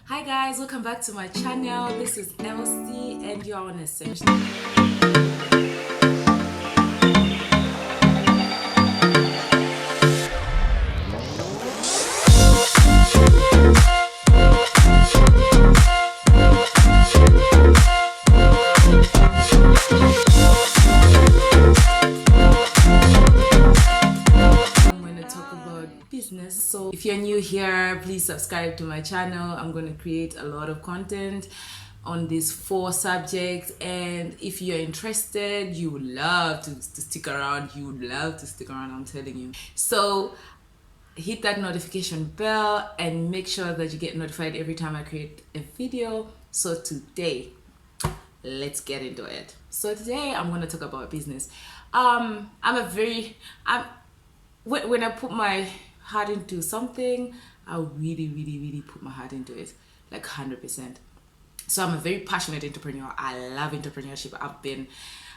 Hi guys, welcome back to my channel. This is Elsie and you're on Essential. I'm going to talk about business. So if you're new here, please subscribe to my channel. I'm going to create a lot of content on these 4 subjects, and if you're interested, you would love to stick around. I'm telling you. So hit that notification bell and make sure that you get notified every time I create a video. So today, let's get into it. So today I'm going to talk about business. I'm when I put my heart into something, I really put my heart into it, like 100%. So I'm a very passionate entrepreneur. I love entrepreneurship. I've been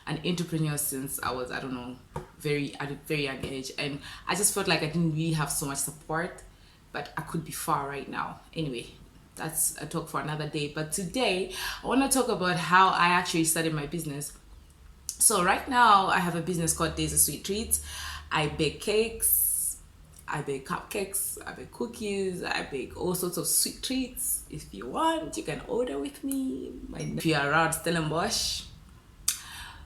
an entrepreneur since I was, I don't know, at a very young age, and I just felt like I didn't really have so much support, but I could be far right now. Anyway, that's a talk for another day. But today I want to talk about how I actually started my business. So right now I have a business called Daisy Sweet Treats. I bake cakes, I bake cupcakes, I bake cookies, I bake all sorts of sweet treats. If you want, you can order with me. If you're around Stellenbosch.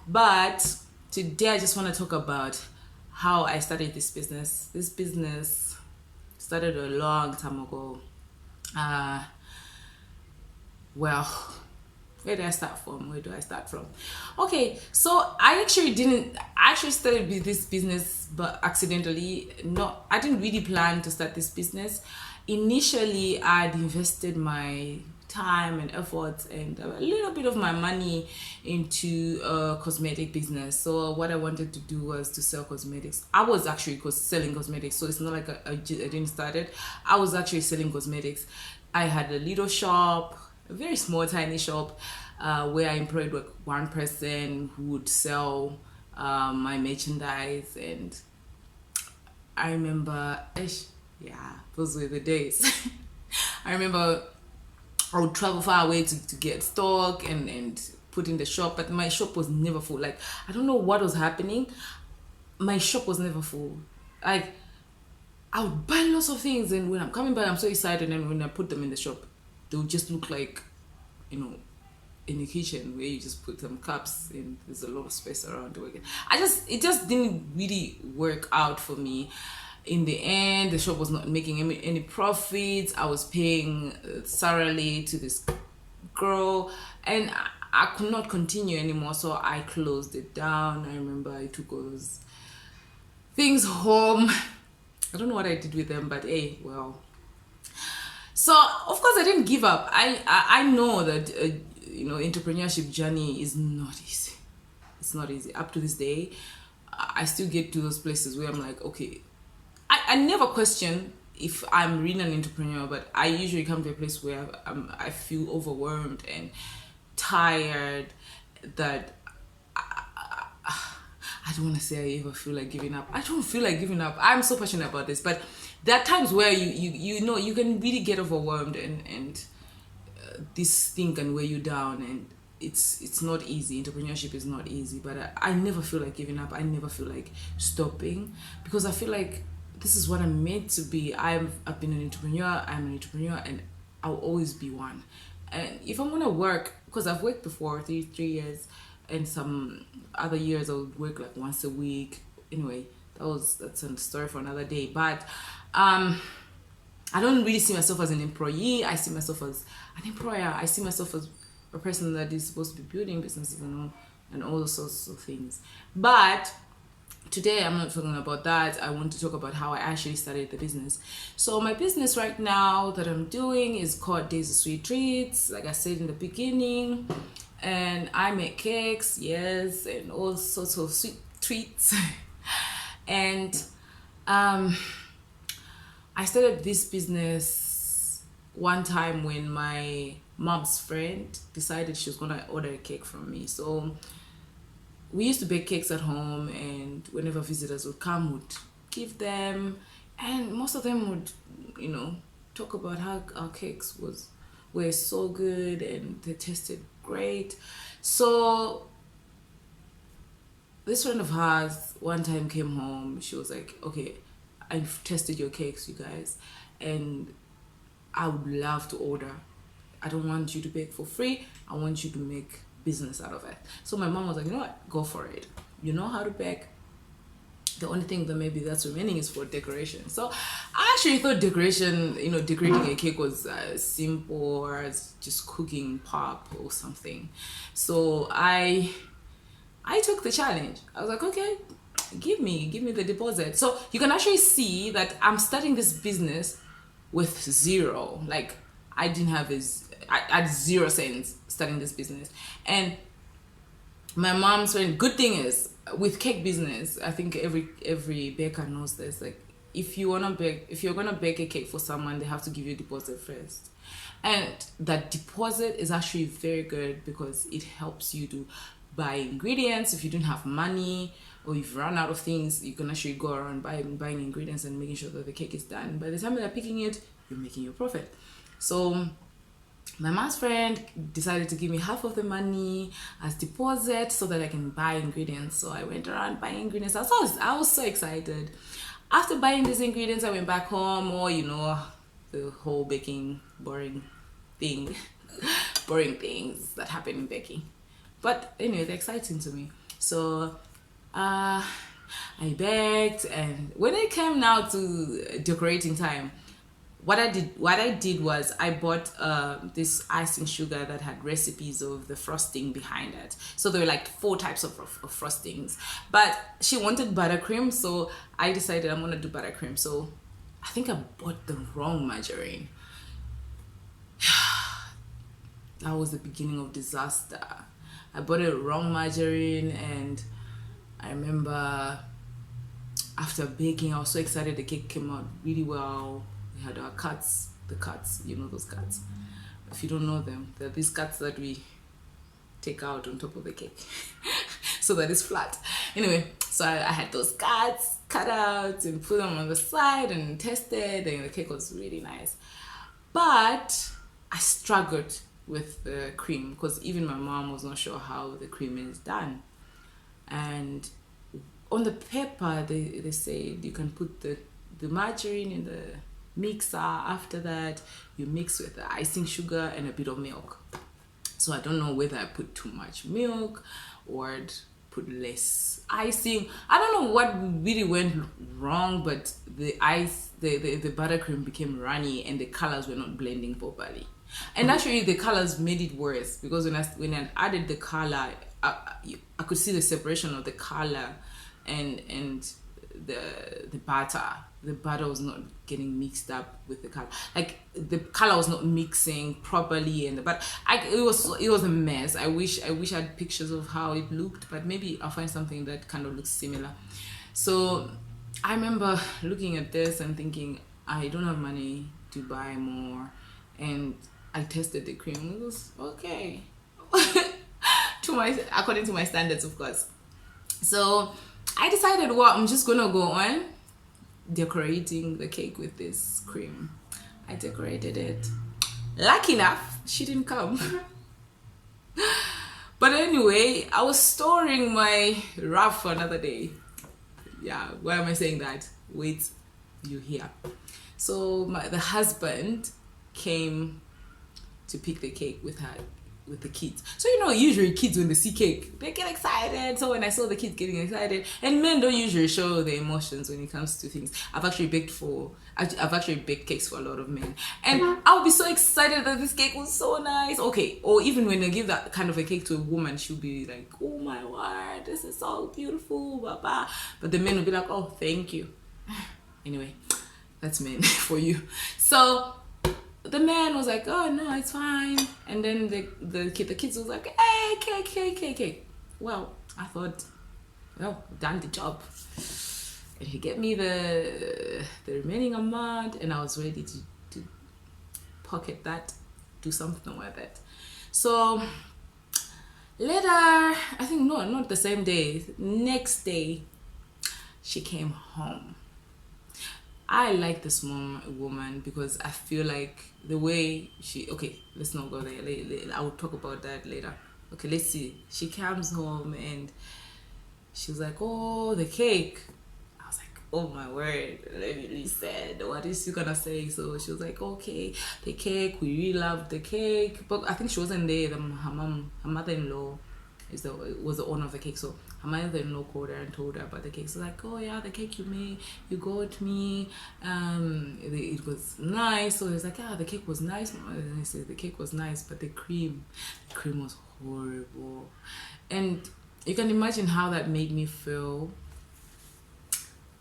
But today I just want to talk about how I started this business. This business started a long time ago. Well, where do I start from? Okay, so I actually started with this business, but accidentally. No, I didn't really plan to start this business. Initially, I'd invested my time and effort and a little bit of my money into a cosmetic business. So what I wanted to do was to sell cosmetics. I was actually selling cosmetics, so it's not like I didn't start it. I was actually selling cosmetics. I had a little shop, a very small tiny shop, where I employed like one person who would sell my merchandise. And I remember, yeah, those were the days. I remember I would travel far away to get stock and put in the shop, but my shop was never full. Like, I don't know what was happening. My shop was never full. Like, I would buy lots of things, and when I'm coming back, I'm so excited. And when I put them in the shop, they would just look like, you know, in the kitchen where you just put some cups and there's a lot of space around to work. It just didn't really work out for me. In the end, the shop was not making any profits. I was paying salary to this girl, and I could not continue anymore, so I closed it down. I remember I took all those things home. I don't know what I did with them, but hey, well. So of course I didn't give up. I know that entrepreneurship journey is not easy. It's not easy. Up to this day, I still get to those places where I'm like, okay, I never question if I'm really an entrepreneur, but I usually come to a place where I feel overwhelmed and tired, that I don't want to say I ever feel like giving up. I don't feel like giving up. I'm so passionate about this, but there are times where you know you can really get overwhelmed, and this thing can weigh you down, and it's not easy. Entrepreneurship is not easy, but I never feel like giving up. I never feel like stopping, because I feel like this is what I'm meant to be. I've been an entrepreneur. I'm an entrepreneur, and I'll always be one. And if I'm gonna work, because I've worked before, three years, and some other years I would work like once a week. Anyway, that's a story for another day. But I don't really see myself as an employee. I see myself as an employer. I see myself as a person that is supposed to be building businesses and all those sorts of things. But today I'm not talking about that. I want to talk about how I actually started the business. So my business right now that I'm doing is called Daisy Sweet Treats, like I said in the beginning. And I make cakes, yes, and all sorts of sweet treats. And I started this business one time when my mom's friend decided she was gonna order a cake from me. So we used to bake cakes at home, and whenever visitors would come, would give them, and most of them would, talk about how our cakes were so good and they tasted great. So this friend of hers one time came home. She was like, okay, I've tested your cakes, you guys, and I would love to order. I don't want you to bake for free. I want you to make business out of it. So my mom was like, you know what, go for it. You know how to bake. The only thing that maybe that's remaining is for decoration. So I actually thought decoration, decorating a cake was simple as just cooking pop or something. So I took the challenge. I was like, okay, give me the deposit. So you can actually see that I'm starting this business with zero. Like I had 0 cents starting this business. And my mom's friend, good thing is with cake business, I think every baker knows this. Like if you're gonna bake a cake for someone, they have to give you a deposit first. And that deposit is actually very good because it helps you to buy ingredients. If you don't have money or you've run out of things, you can actually go around buying ingredients and making sure that the cake is done. By the time they're picking it, you're making your profit. So my mom's friend decided to give me half of the money as deposit so that I can buy ingredients. So I went around buying ingredients. I was so excited. After buying these ingredients, I went back home, or the whole baking boring thing, boring things that happen in baking. But anyway, they're exciting to me. So I baked, and when it came now to decorating time, what I did was I bought this icing sugar that had recipes of the frosting behind it. So there were like 4 types of frostings. But she wanted buttercream, so I decided I'm gonna do buttercream. So I think I bought the wrong margarine. That was the beginning of disaster. I bought a wrong margarine, and I remember after baking, I was so excited. The cake came out really well. We had our cuts, those cuts. If you don't know them, they're these cuts that we take out on top of the cake so that it's flat. Anyway, so I had those cuts cut out and put them on the side and tested, and the cake was really nice. But I struggled with the cream because even my mom was not sure how the cream is done. And on the paper, they say you can put the margarine in the mixer. After that, you mix with the icing sugar and a bit of milk. So I don't know whether I put too much milk or put less icing. I don't know what really went wrong, but the buttercream became runny and the colors were not blending properly. And actually the colors made it worse because when I added the color, I could see the separation of the color and the butter. The butter was not getting mixed up with the color. Like the color was not mixing properly, it was a mess. I wish I had pictures of how it looked, but maybe I'll find something that kind of looks similar. So I remember looking at this and thinking, I don't have money to buy more, and I tested the cream. It was okay. According to my standards, of course. So I decided, well, I'm just gonna go on decorating the cake with this cream. I decorated it. Lucky enough, she didn't come. But anyway, I was storing my wrap for another day. Yeah, why am I saying that? Wait, you hear. So the husband came to pick the cake with the kids. So usually kids, when they see cake, they get excited. So when I saw the kids getting excited, and men don't usually show their emotions when it comes to things. I've actually baked cakes for a lot of men, and I would be so excited that this cake was so nice. Okay, or even when I give that kind of a cake to a woman, she'll be like, oh my word, this is so beautiful, blah blah. But the men will be like, oh, thank you. Anyway, that's men for you. So the man was like, oh no, it's fine. And then the kids was like, hey, cake. Well, I thought, well, done the job. And he gave me the remaining amount, and I was ready to pocket that, do something with it. So later, I think not the same day, next day, she came home. I like this woman because I feel like the way okay, let's not go there. I will talk about that later. Okay, let's see. She comes home and she was like, oh, the cake. I was like, oh my word, let me listen. What is she gonna say? So she was like, okay, the cake, we really loved the cake. But I think she wasn't there. Her mother-in-law was the owner of the cake. So her mother-in-law called her and told her about the cake. So like, oh yeah, the cake you got me. It was nice. So he was like, yeah, the cake was nice. And I said the cake was nice, but the cream was horrible. And you can imagine how that made me feel.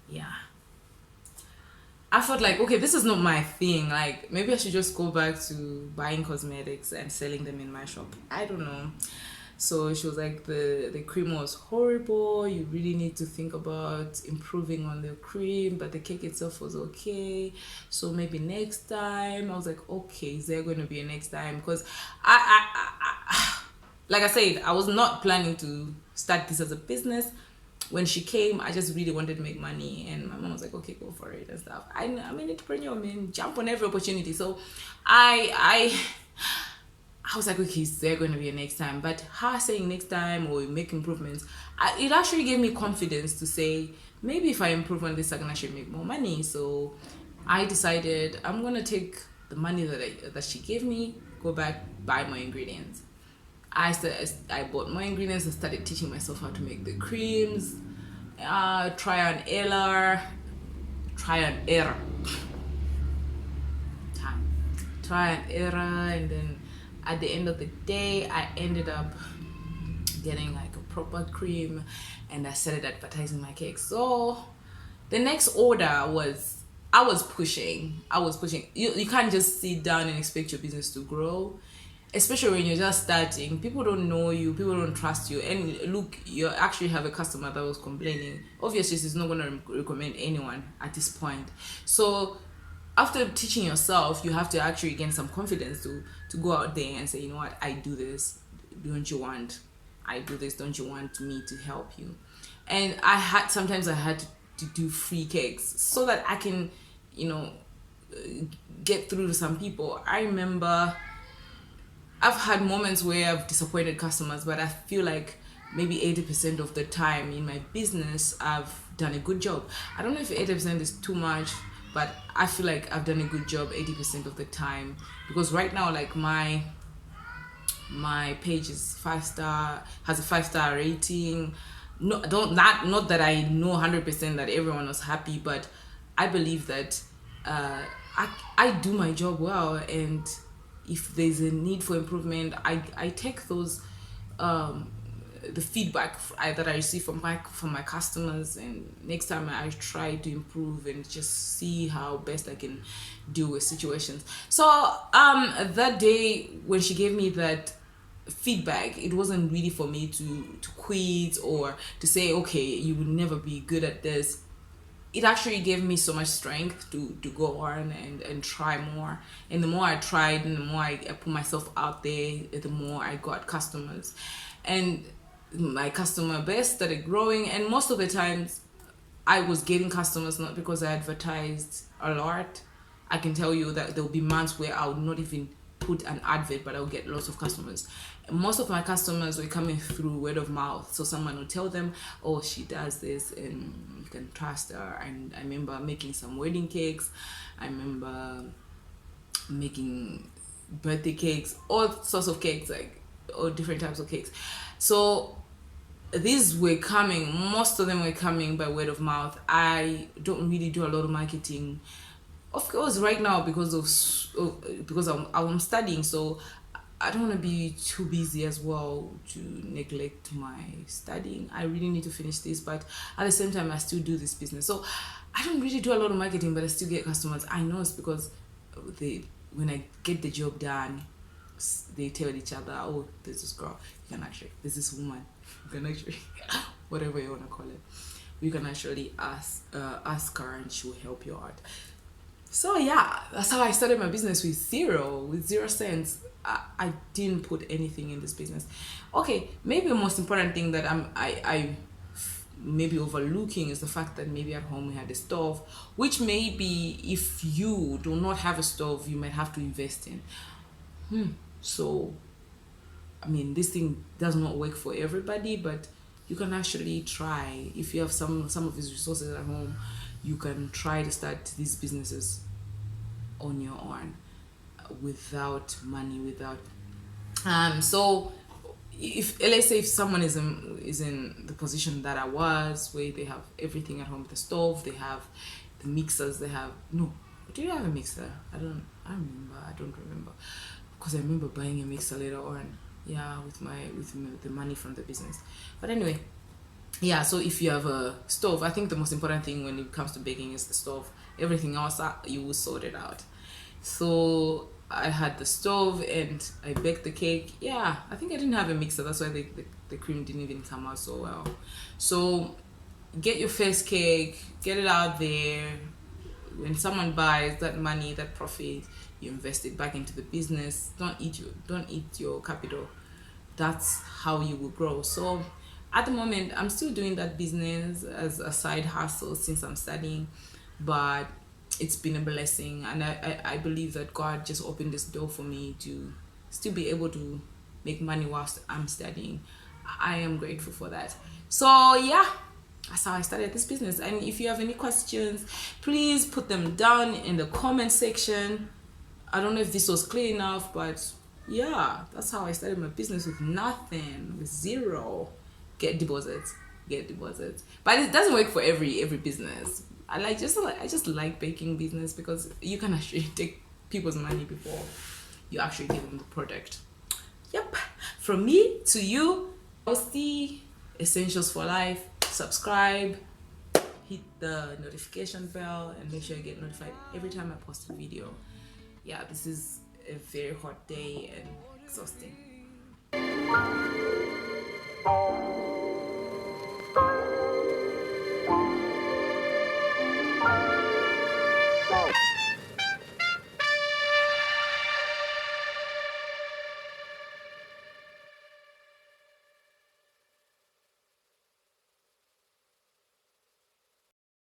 Yeah. I felt like, okay, this is not my thing. Like, maybe I should just go back to buying cosmetics and selling them in my shop. I don't know. So she was like, the cream was horrible. You really need to think about improving on the cream, but the cake itself was okay. So maybe next time. I was like, okay, is there going to be a next time? Because like I said, I was not planning to start this as a business. When she came, I just really wanted to make money, and my mom was like, okay, go for it and stuff. I'm an entrepreneur, man, jump on every opportunity. So I was like, okay, is there going to be a next time? But her saying next time or make improvements, it actually gave me confidence to say, maybe if I improve on this, I can actually make more money. So I decided I'm going to take the money that she gave me, go back, buy more ingredients. I bought more ingredients and started teaching myself how to make the creams, try and error. Try and error, and then at the end of the day, I ended up getting like a proper cream, and I started advertising my cake. So the next order was, I was pushing. You can't just sit down and expect your business to grow, especially when you're just starting. People don't know you, people don't trust you. And look, you actually have a customer that was complaining. Obviously, she's not going to recommend anyone at this point. So after teaching yourself, you have to actually gain some confidence to go out there and say, you know what, I do this. I do this. Don't you want me to help you? And sometimes I had to do free cakes so that I can, get through to some people. I remember I've had moments where I've disappointed customers, but I feel like maybe 80% of the time in my business, I've done a good job. I don't know if 80% is too much, but I feel like I've done a good job 80% of the time. Because right now, like my page is 5-star, has a 5-star rating. Not that I know 100% that everyone was happy, but I believe that I do my job well, and if there's a need for improvement, I take those the feedback that I receive from my customers, and next time I try to improve and just see how best I can deal with situations. So that day when she gave me that feedback, it wasn't really for me to quit or to say, okay, you will never be good at this. It actually gave me so much strength to go on and try more. And the more I tried and the more I put myself out there, the more I got customers. And my customer base started growing. And most of the times I was getting customers not because I advertised a lot. I can tell you that there will be months where I would not even put an advert, but I'll get lots of customers. Most of my customers were coming through word of mouth. So someone would tell them, oh, she does this and you can trust her. And I remember making some wedding cakes. I remember making birthday cakes, all sorts of cakes, like all different types of cakes. So these were coming, most of them were coming by word of mouth. I don't really do a lot of marketing. Of course, right now, because I'm studying, so I don't want to be too busy as well to neglect my studying. I really need to finish this, but at the same time, I still do this business. So I don't really do a lot of marketing, but I still get customers. I know it's because when I get the job done, they tell each other, oh, there's this girl, there's this woman, you can actually, whatever you want to call it, you can actually ask her and she'll help you out. So yeah, that's how I started my business, with 0 cents. I didn't put anything in this business. Okay, maybe the most important thing that maybe overlooking is the fact that maybe at home we had a stove, which maybe if you do not have a stove, you might have to invest in. So, I mean, this thing does not work for everybody, but you can actually try. If you have some of these resources at home, you can try to start these businesses on your own without money, without so if, let's say, if someone is in the position that I was, where they have everything at home, the stove, they have the mixers, they have, no, do you have a mixer? I don't remember, because I remember buying a mixer later on, yeah, with the money from the business. But anyway, yeah, so if you have a stove, I think the most important thing when it comes to baking is the stove. Everything else, you will sort it out. So I had the stove and I baked the cake. Yeah, I think I didn't have a mixer. That's why the cream didn't even come out so well. So get your first cake, get it out there. When someone buys, that money, that profit, you invest it back into the business. Don't eat your capital. That's how you will grow. So at the moment, I'm still doing that business as a side hustle since I'm studying, but it's been a blessing, and I believe that God just opened this door for me to still be able to make money whilst I'm studying. I am grateful for that. So yeah, that's how I started this business. And if you have any questions, please put them down in the comment section. I don't know if this was clear enough, but yeah, that's how I started my business, with nothing, with zero. Get deposits. But it doesn't work for every business. I just like baking business, because you can actually take people's money before you actually give them the product. Yep. From me to you, Osty, Essentials for Life. Subscribe, hit the notification bell, and make sure you get notified every time I post a video. Yeah, this is a very hot day and exhausting.